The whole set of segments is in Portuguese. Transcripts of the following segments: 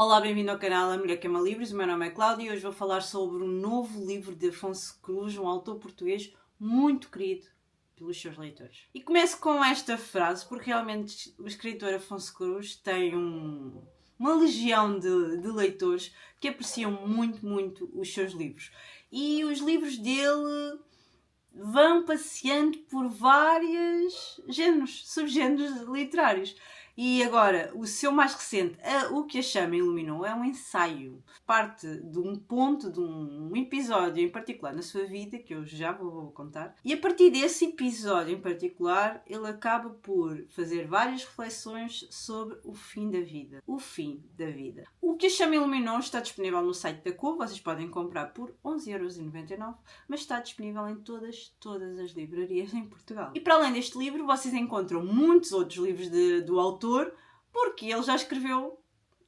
Olá, bem-vindo ao canal A Mulher que Ama Livros. O meu nome é Cláudia e hoje vou falar sobre um novo livro de Afonso Cruz, um autor português muito querido pelos seus leitores. E começo com esta frase, porque realmente o escritor Afonso Cruz tem uma legião de leitores que apreciam muito os seus livros. E os livros dele vão passeando por vários géneros, subgéneros literários. E agora, o seu mais recente, O que a Chama Iluminou, é um ensaio. Parte de um ponto, de um episódio em particular na sua vida, que eu já vou contar. E a partir desse episódio em particular, ele acaba por fazer várias reflexões sobre o fim da vida. O fim da vida. O que a Chama Iluminou está disponível no site da Cuba. Vocês podem comprar por 11,99€, mas está disponível em todas as livrarias em Portugal. E para além deste livro, vocês encontram muitos outros livros do autor, porque ele já escreveu,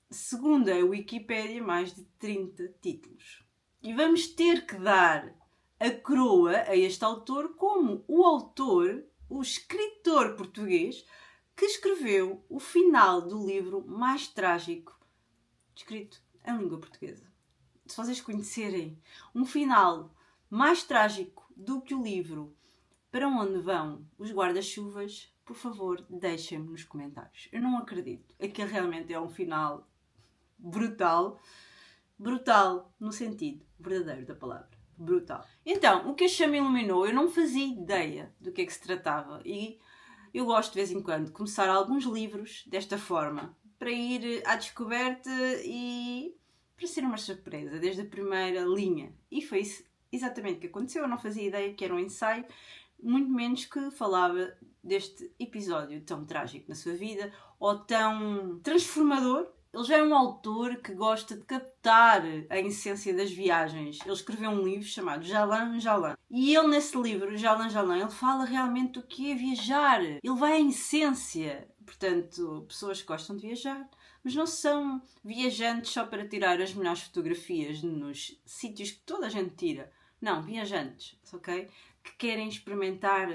segundo a Wikipédia, mais de 30 títulos. E vamos ter que dar a coroa a este autor como o autor, o escritor português, que escreveu o final do livro mais trágico escrito em língua portuguesa. Se vocês conhecerem um final mais trágico do que o livro Para Onde Vão os Guarda-Chuvas, por favor, deixem-me nos comentários. Eu não acredito. Aquele realmente é um final brutal. Brutal no sentido verdadeiro da palavra. Brutal. Então, O que a Chama Iluminou, eu não fazia ideia do que é que se tratava. E eu gosto de vez em quando de começar alguns livros desta forma, para ir à descoberta e para ser uma surpresa, desde a primeira linha. E foi isso exatamente o que aconteceu. Eu não fazia ideia que era um ensaio, muito menos que falava deste episódio tão trágico na sua vida, ou tão transformador. Ele já é um autor que gosta de captar a essência das viagens. Ele escreveu um livro chamado Jalan Jalan. E ele, nesse livro, Jalan Jalan, ele fala realmente do que é viajar. Ele vai à essência. Portanto, pessoas que gostam de viajar, mas não são viajantes só para tirar as melhores fotografias nos sítios que toda a gente tira. Não, viajantes, ok? Que querem experimentar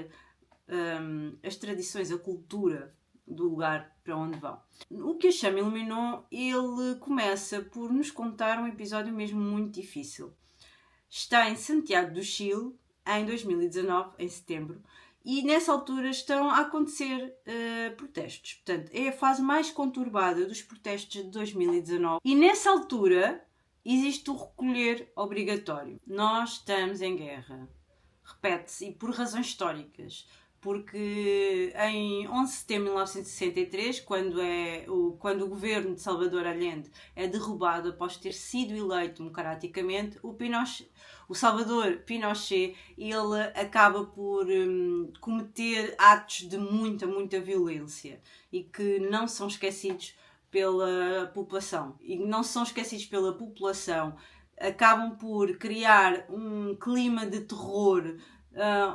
as tradições, a cultura do lugar para onde vão. O que a Chama Iluminou, ele começa por nos contar um episódio mesmo muito difícil. Está em Santiago do Chile, em 2019, em setembro, e nessa altura estão a acontecer protestos. Portanto, é a fase mais conturbada dos protestos de 2019. E nessa altura existe o recolher obrigatório. Nós estamos em guerra. Repete-se, e por razões históricas. Porque em 11 de setembro de 1963, quando o governo de Salvador Allende é derrubado após ter sido eleito democraticamente, o Salvador Pinochet, ele acaba por cometer atos de muita violência e que não são esquecidos pela população. E não são esquecidos pela população, acabam por criar um clima de terror.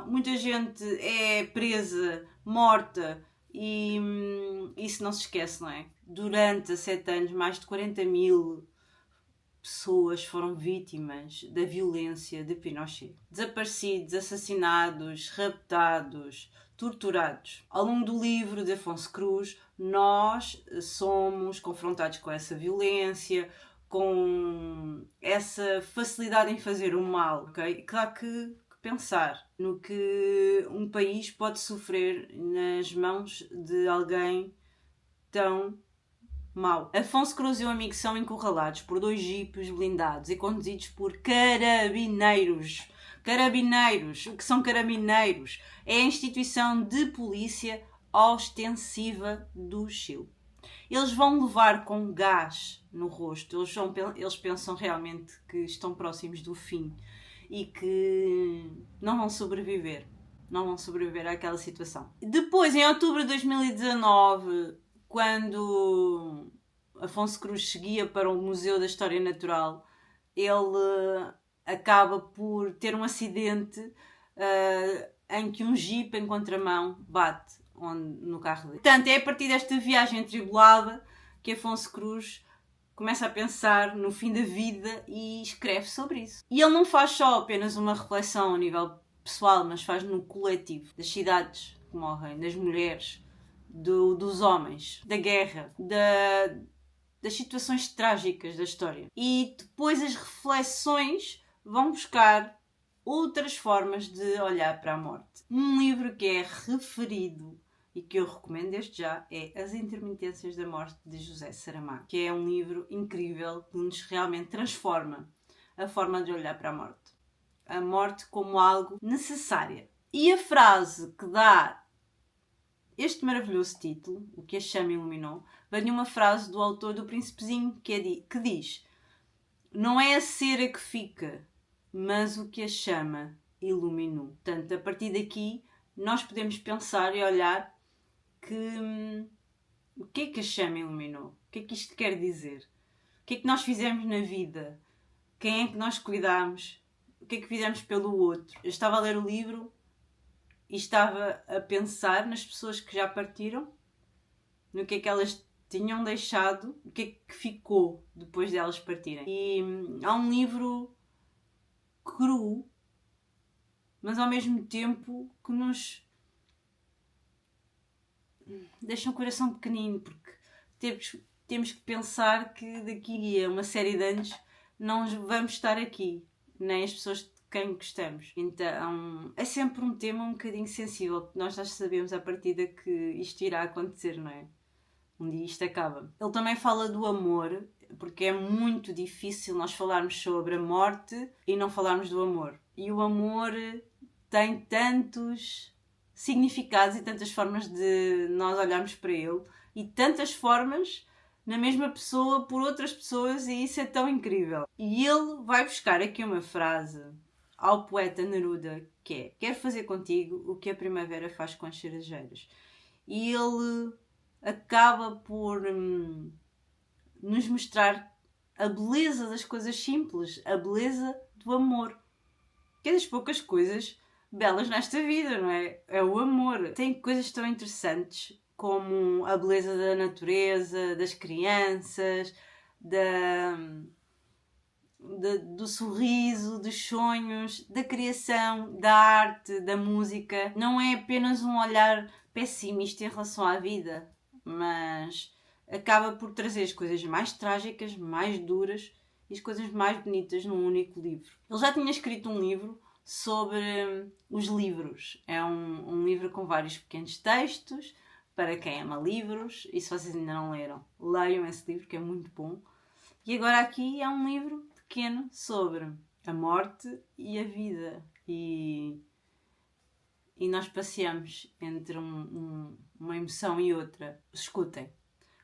Muita gente é presa, morta, e isso não se esquece, não é? Durante 7 anos, mais de 40.000 pessoas foram vítimas da violência de Pinochet. Desaparecidos, assassinados, raptados, torturados. Ao longo do livro de Afonso Cruz, nós somos confrontados com essa violência, com essa facilidade em fazer o mal, ok? Claro que pensar no que um país pode sofrer nas mãos de alguém tão mau. Afonso Cruz e o amigo são encurralados por 2 jipes blindados e conduzidos por carabineiros. Carabineiros. O que são carabineiros? É a instituição de polícia ostensiva do Chile. Eles vão levar com gás no rosto. Eles pensam realmente que estão próximos do fim e que não vão sobreviver. Não vão sobreviver àquela situação. Depois, em outubro de 2019, quando Afonso Cruz seguia para o Museu da História Natural, ele acaba por ter um acidente em que um jipe em contramão bate no carro dele. Portanto, é a partir desta viagem atribulada que Afonso Cruz começa a pensar no fim da vida e escreve sobre isso. E ele não faz só apenas uma reflexão a nível pessoal, mas faz no coletivo, das cidades que morrem, das mulheres, dos homens, da guerra, das situações trágicas da história. E depois as reflexões vão buscar outras formas de olhar para a morte. Um livro que é referido e que eu recomendo desde já é As Intermitências da Morte, de José Saramago, que é um livro incrível que nos realmente transforma a forma de olhar para a morte. A morte como algo necessário. E a frase que dá este maravilhoso título, O que a chama iluminou, vem de uma frase do autor do Príncipezinho que diz: não é a cera que fica, mas o que a chama iluminou. Portanto, a partir daqui, nós podemos pensar e olhar que o que é que a chama iluminou? O que é que isto quer dizer? O que é que nós fizemos na vida? Quem é que nós cuidamos? O que é que fizemos pelo outro? Eu estava a ler o livro e estava a pensar nas pessoas que já partiram, no que é que elas tinham deixado, o que é que ficou depois de elas partirem. E há um livro cru, mas ao mesmo tempo que nos deixa um coração pequenino, porque temos que pensar que daqui a uma série de anos não vamos estar aqui, nem as pessoas de quem gostamos. Então é sempre um tema um bocadinho sensível, porque nós já sabemos à partida que isto irá acontecer, não é? Um dia isto acaba. Ele também fala do amor, porque é muito difícil nós falarmos sobre a morte e não falarmos do amor. E o amor tem tantos significados e tantas formas de nós olharmos para ele, e tantas formas na mesma pessoa por outras pessoas, e isso é tão incrível. E ele vai buscar aqui uma frase ao poeta Neruda, que é: quero fazer contigo o que a primavera faz com as cerejeiras. E ele acaba por nos mostrar a beleza das coisas simples, a beleza do amor, que é das poucas coisas belas nesta vida, não é? É o amor. Tem coisas tão interessantes como a beleza da natureza, das crianças, do sorriso, dos sonhos, da criação, da arte, da música. Não é apenas um olhar pessimista em relação à vida, mas acaba por trazer as coisas mais trágicas, mais duras e as coisas mais bonitas num único livro. Ele já tinha escrito um livro sobre os livros. É um livro com vários pequenos textos para quem ama livros, e se vocês ainda não leram, leiam esse livro, que é muito bom. E agora aqui é um livro pequeno sobre a morte e a vida, e nós passeamos entre uma emoção e outra. Escutem.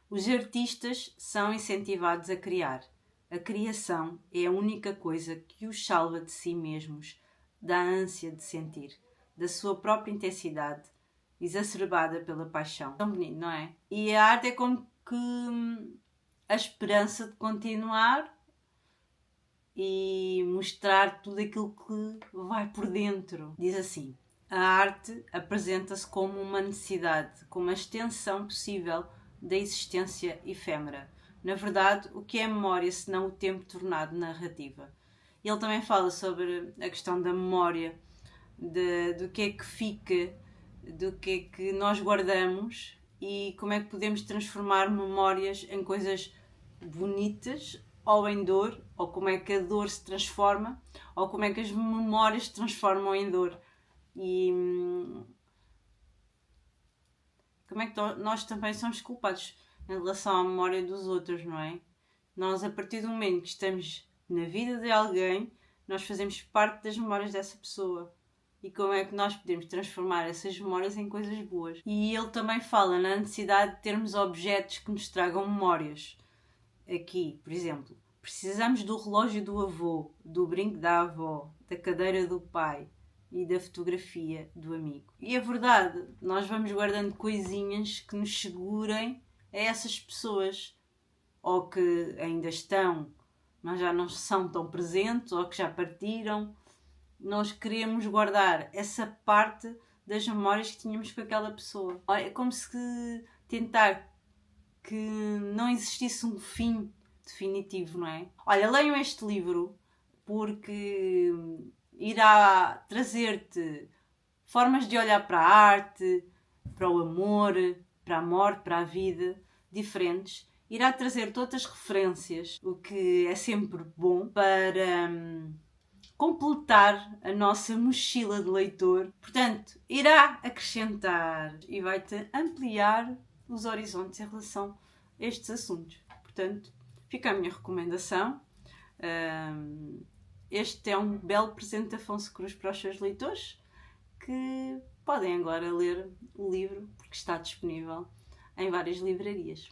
Os artistas são incentivados a criar. A criação é a única coisa que os salva de si mesmos, da ânsia de sentir, da sua própria intensidade, exacerbada pela paixão. Tão bonito, não é? E a arte é como que a esperança de continuar e mostrar tudo aquilo que vai por dentro. Diz assim: a arte apresenta-se como uma necessidade, como a extensão possível da existência efêmera. Na verdade, o que é memória senão o tempo tornado narrativa? Ele também fala sobre a questão da memória, do que é que fica, do que é que nós guardamos e como é que podemos transformar memórias em coisas bonitas ou em dor, ou como é que a dor se transforma, ou como é que as memórias se transformam em dor. E como é que nós também somos culpados em relação à memória dos outros, não é? Nós, a partir do momento que estamos na vida de alguém, nós fazemos parte das memórias dessa pessoa. E como é que nós podemos transformar essas memórias em coisas boas? E ele também fala na necessidade de termos objetos que nos tragam memórias. Aqui, por exemplo, precisamos do relógio do avô, do brinco da avó, da cadeira do pai e da fotografia do amigo. E é verdade, nós vamos guardando coisinhas que nos segurem a essas pessoas, ou que ainda estão, mas já não são tão presentes, ou que já partiram. Nós queremos guardar essa parte das memórias que tínhamos com aquela pessoa. É como se tentar que não existisse um fim definitivo, não é? Olha, leiam este livro, porque irá trazer-te formas de olhar para a arte, para o amor, para a morte, para a vida, diferentes, irá trazer todas as referências, o que é sempre bom para completar a nossa mochila de leitor. Portanto, irá acrescentar e vai-te ampliar os horizontes em relação a estes assuntos. Portanto, fica a minha recomendação. Este é um belo presente de Afonso Cruz para os seus leitores, que podem agora ler o livro, porque está disponível em várias livrarias.